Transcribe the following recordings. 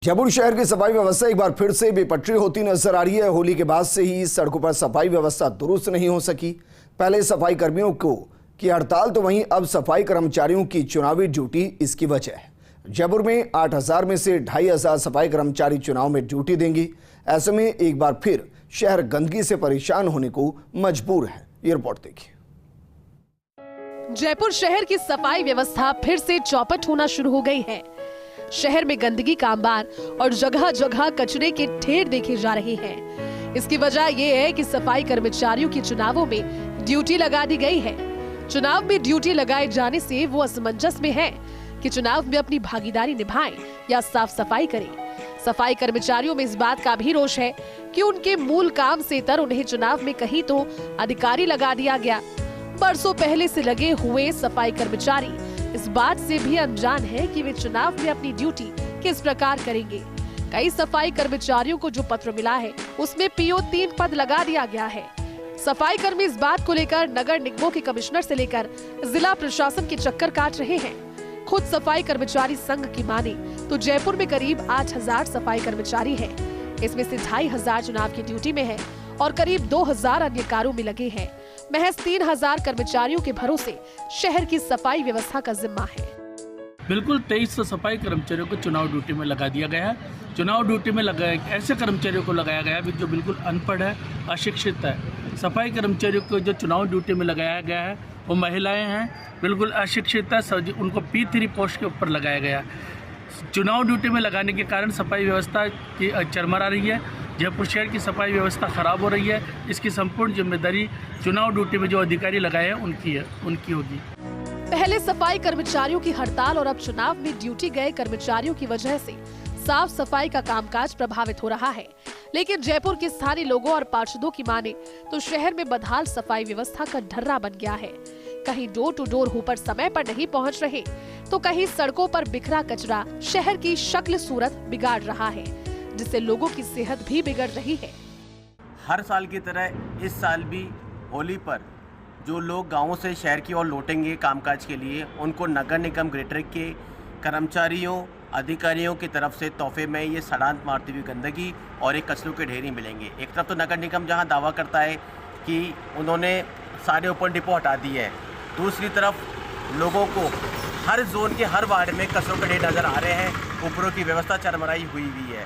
जयपुर शहर की सफाई व्यवस्था एक बार फिर से बेपटरी होती नजर आ रही है। होली के बाद से ही सड़कों पर सफाई व्यवस्था दुरुस्त नहीं हो सकी। पहले सफाई कर्मियों की हड़ताल तो वहीं अब सफाई कर्मचारियों की चुनावी ड्यूटी इसकी वजह है। जयपुर में 8000 में से 2500 सफाई कर्मचारी चुनाव में ड्यूटी देंगे। ऐसे में एक बार फिर शहर गंदगी से परेशान होने को मजबूर है। ये रिपोर्ट देखिए। जयपुर शहर की सफाई व्यवस्था फिर से चौपट होना शुरू हो गई है। शहर में गंदगी का अंबार और जगह जगह कचरे के ढेर देखे जा रहे हैं। इसकी वजह यह है कि सफाई कर्मचारियों की चुनावों में ड्यूटी लगा दी गई है। चुनाव में ड्यूटी लगाए जाने से वो असमंजस में है कि चुनाव में अपनी भागीदारी निभाएं या साफ सफाई करें। सफाई कर्मचारियों में इस बात का भी रोष है कि उनके मूल काम से इतर उन्हें चुनाव में कहीं तो अधिकारी लगा दिया गया। बरसों पहले से लगे हुए सफाई कर्मचारी इस बात से भी अनजान है कि वे चुनाव में अपनी ड्यूटी किस प्रकार करेंगे। कई सफाई कर्मचारियों को जो पत्र मिला है उसमें पीओ 3 पद लगा दिया गया है। सफाई कर्मी इस बात को लेकर नगर निगमों के कमिश्नर से लेकर जिला प्रशासन के चक्कर काट रहे हैं। खुद सफाई कर्मचारी संघ की माने तो जयपुर में करीब 8000 सफाई कर्मचारी हैं। इसमें से 2500 चुनाव की ड्यूटी में है और करीब 2000 अन्य कार्यों में लगे हैं। महज 3000 कर्मचारियों के भरोसे शहर की सफाई व्यवस्था का जिम्मा है। बिल्कुल 2300 सफाई कर्मचारियों को चुनाव ड्यूटी में लगा दिया गया है। चुनाव ड्यूटी में ऐसे कर्मचारियों को लगाया गया है जो बिल्कुल अनपढ़ है, अशिक्षित है। सफाई कर्मचारियों को जो चुनाव ड्यूटी में लगाया गया है वो महिलाएं हैं, बिल्कुल अशिक्षित है। उनको P3 पोस्ट के ऊपर लगाया गया। चुनाव ड्यूटी में लगाने के कारण सफाई व्यवस्था की चरमरा रही है। जयपुर शहर की सफाई व्यवस्था खराब हो रही है। इसकी संपूर्ण जिम्मेदारी चुनाव ड्यूटी में जो अधिकारी लगाए हैं उनकी होगी। पहले सफाई कर्मचारियों की हड़ताल और अब चुनाव में ड्यूटी गए कर्मचारियों की वजह से साफ सफाई का कामकाज प्रभावित हो रहा है। लेकिन जयपुर के स्थानीय लोगों और पार्षदों की माने तो शहर में बदहाल सफाई व्यवस्था का ढर्रा बन गया है। कहीं डोर टू डोर होपर समय पर नहीं पहुंच रहे तो कहीं सड़कों पर बिखरा कचरा शहर की शक्ल सूरत बिगाड़ रहा है, जिससे लोगों की सेहत भी बिगड़ रही है। हर साल की तरह इस साल भी होली पर जो लोग गांवों से शहर की ओर लौटेंगे कामकाज के लिए, उनको नगर निगम ग्रेटर के कर्मचारियों अधिकारियों की तरफ से तोहफे में ये सड़ांत मारती हुई गंदगी और एक कचरों के ढेर ही मिलेंगे। एक तरफ तो नगर निगम जहां दावा करता है कि उन्होंने सारे ओपन डिपो हटा दिए है, दूसरी तरफ लोगों को हर जोन के हर वार्ड में कचरों के ढेर नजर आ रहे हैं। ऊपरों की व्यवस्था चरमराई हुई है।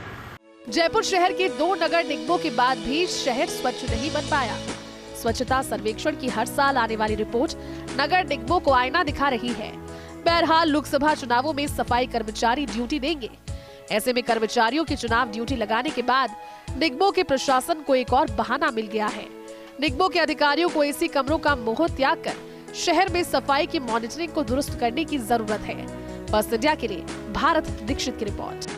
जयपुर शहर के 2 नगर निगमों के बाद भी शहर स्वच्छ नहीं बन पाया। स्वच्छता सर्वेक्षण की हर साल आने वाली रिपोर्ट नगर निगमों को आईना दिखा रही है। बहरहाल लोकसभा चुनावों में सफाई कर्मचारी ड्यूटी देंगे। ऐसे में कर्मचारियों की चुनाव ड्यूटी लगाने के बाद निगमों के प्रशासन को एक और बहाना मिल गया है। निगमों के अधिकारियों को एसी कमरों का मोह त्याग कर शहर में सफाई की मॉनिटरिंग को दुरुस्त करने की जरूरत है। फर्स्ट इंडिया के लिए भारत दीक्षित की रिपोर्ट।